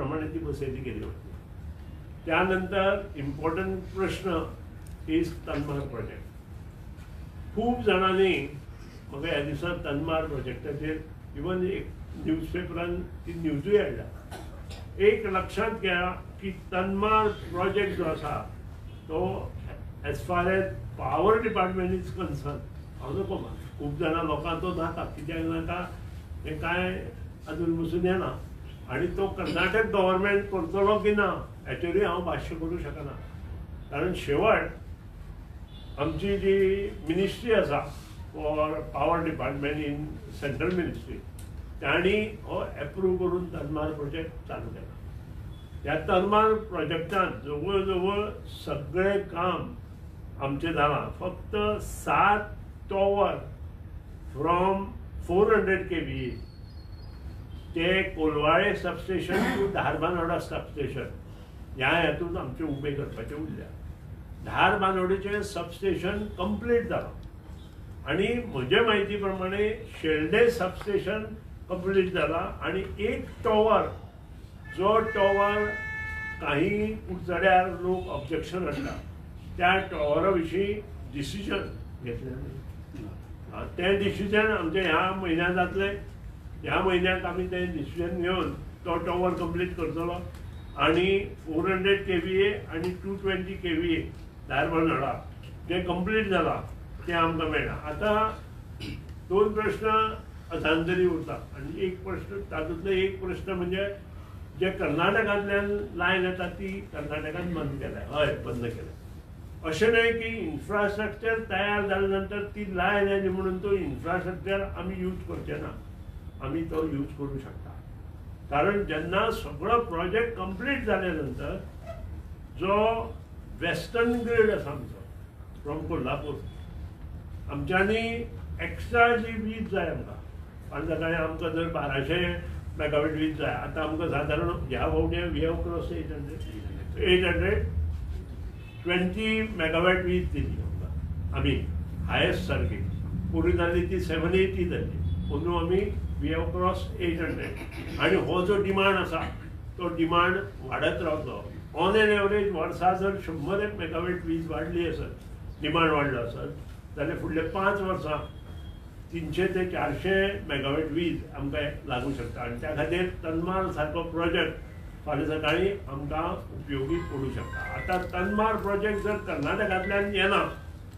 प्रमाणे ती बसयली गेली होती. त्यानंतर इम्पॉर्टंट प्रश्न इज तनमार प्रोजेक्ट. खूप जणांनी म्हाका ह्या दिसा तनमार प्रोजेक्टाचेर इवन एक न्यूजपेपरान ती न्यूजूय हाडला. एक लक्षात घ्या की तनमार प्रोजेक्ट जो आसा तो as far as power department is concern हांव नको खूप जाणां लोकां तो नाका कित्याक नाका हें काय अजून बसून येना आनी तो कर्नाटक गव्हर्मेंट करतलो की ना हाचेरूय हांव भाश्य करूं शकना. कारण शेवट आमची जी मिनिस्ट्री आसा for power department in central ministry तांणी हो एप्रूव करून तनमार प्रोजेक्ट चालू केला. ह्या तनमार प्रोजेक्टान जवळ जवळ सगळें काम आमचें जालां. फक्त 7 टॉवर फ्रॉम 400 kVA ते Colvale substation to Dharbandora substation ह्या हातूंत आमचे उबे करपाचें उरल्या. धारबांदोडेचें सबस्टेशन कंप्लीट जालां आनी म्हजे म्हायती प्रमाणे शेल्डे सबस्टेशन कंप्लीट जालां आनी एक टॉवर जो टॉवर काही कुडचड्यार लोक ऑब्जेक्शन हाडटा त्या टॉवरा विशीं डिसिजन घेतलें नाही. तें डिसिजन आमचें ह्या म्हयन्यांत जातलें. ह्या म्हयन्याक आमी तें डिसिजन घेवन तो टॉवर कंप्लीट करतलो आनी 400 kVA आनी 220 kVA धारबांदोडा जें कंप्लीट जालां तें आमकां मेळ्ळां. आतां 2 प्रश्न अजांतरी उरता आनी एक प्रश्न तातूंतलो एक प्रश्न म्हणजे जे कर्नाटकांतल्यान लायन येता ती कर्नाटकान बंद केल्या. हय बंद केल्या. अशें न्हय की इन्फ्रास्ट्रक्चर तयार जाले नंतर ती लायन येली म्हणून तो इन्फ्रास्ट्रक्चर आमी यूज करचे ना. आमी तो यूज करूं शकता. कारण जेन्ना सगळो प्रोजेक्ट कंप्लीट जाले नंतर जो वेस्टर्न ग्रीड आसा आमचो फ्रॉम कोल्हापूर आमच्यांनी एक्स्ट्रा जी वीज जाय आमकां. कारण सकाळी आमकां जर 1200 मेगावॉट वीज जाय आतां आमकां सादारण ह्या फावटी वी हॅव क्रॉस 820 मेगावॉट वीज दिली आमकां आमी हायेस्ट सारकी. पूर्वी जाल्ली ती 780 जाल्ली पूण आमी वी हॅव क्रॉस 800 आनी हो जो डिमांड आसा तो डिमांड वाडत रावतलो. ऑन एन एवरेज वर्सा जर 100 मेगावॉट वीज वाडली आसत डिमांड वाडलो आसत जाल्यार फुडले 5 वर्सां 300 ते 400 मेगावॉट वीज आमकां लागू शकता. आनी त्या खातीर तनमार सारको प्रोजेक्ट फाल्यां सकाळी आमकां उपयोगी पडूं शकता. आतां तनमार प्रोजेक्ट जर कर्नाटकांतल्यान येना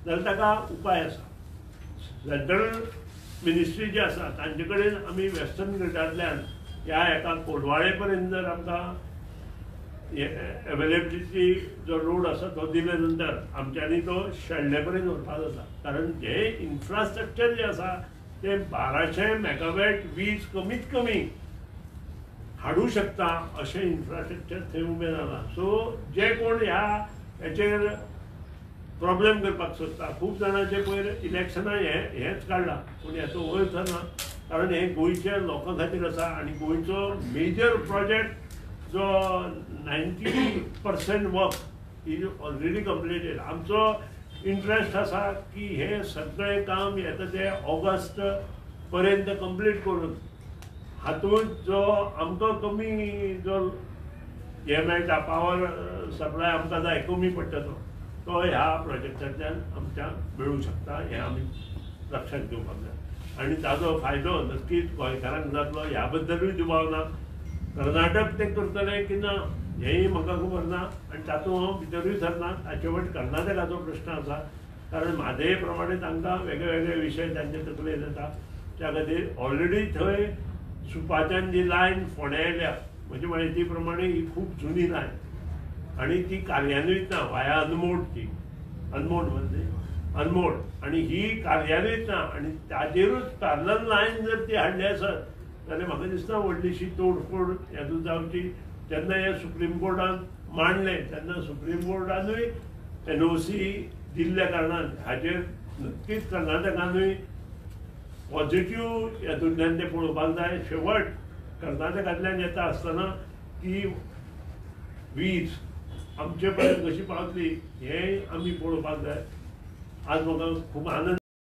जाल्यार ताका उपाय आसा. सेंट्रल मिनिस्ट्री जी आसा तांचे कडेन आमी वेस्टर्न ग्रिडांतल्यान ह्या एका कोलवाळे पर्यंत जर आमकां अवेलेबिलिटी जो रोड आसा तो दिले नंतर आमच्यांनी तो शेल्डे पर्यंत व्हरपाक जाता. कारण जे इन्फ्रास्ट्रक्चर जे आसा ते 1200 मेगावॉट वीज कमीत कमी हाडूं शकता अशें इन्फ्रास्ट्रक्चर थंय उबें जालां. सो जे कोण ह्या हेचेर प्रॉब्लेम करपाक सोदता खूब जाणांचे पयर इलेक्शनां हेंच काडलां पूण हेचो अर्थ ना. कारण हे गोंयच्या लोकां खातीर आसा आनी गोंयचो मेजर प्रोजेक्ट जो 90% वर्क इज ऑलरेडी कंप्लीटेड. आमचो इंट्रस्ट आसा की हे सगळें काम येता ते ऑगस्ट पर्यंत कंप्लीट करून हातूंत जो आमकां कमी जो हे मेळटा पावर सप्लाय आमकां जाय कमी पडटा तो ह्या प्रोजेक्टांतल्यान आमकां मेळूं शकता. हें आमी लक्षात घेवपाक जाय आनी ताजो फायदो नक्कीच गोंयकारांक जातलो. ह्या बद्दलूय दुबाव ना. कर्नाटक तें करतले की ना हेंय म्हाका खबर ना आनी तातूंत हांव भितरूय सरना. ताचे वट कर्नाटकाचो प्रश्न आसा कारण म्हादये प्रमाणे तांकां वेगळे वेगळे विशय तांचे तकलेंत येता. त्या खातीर ऑलरेडी थंय सुपाच्यान जी लायन फोंड्या येयल्या म्हजे म्हायती प्रमाणे ही खूब जुनी लायन आनी ती कार्यान्वीत ना वाया अनमोड ती अनमोड आनी ही कार्यान्वीत ना आनी ताजेरूच पॅरलल लायन जर ती हाडली आसत जाल्यार म्हाका दिसता व्हडलीशी तोडफोड हेतून जावची. जेन्ना हे सुप्रीम कोर्टान मांडले तेन्ना सुप्रीम कोर्टानूय NOC दिल्ल्या कारणान हाचेर नक्कीच कर्नाटकानूय पॉझिटिव्ह हेतूंतल्यान ते पळोवपाक जाय. शेवट कर्नाटकांतल्यान येता आसतना ती वीज आमचे पर्यंत कशी पावतली हें आमी पळोवपाक जाय. आज म्हाका खूब आनंद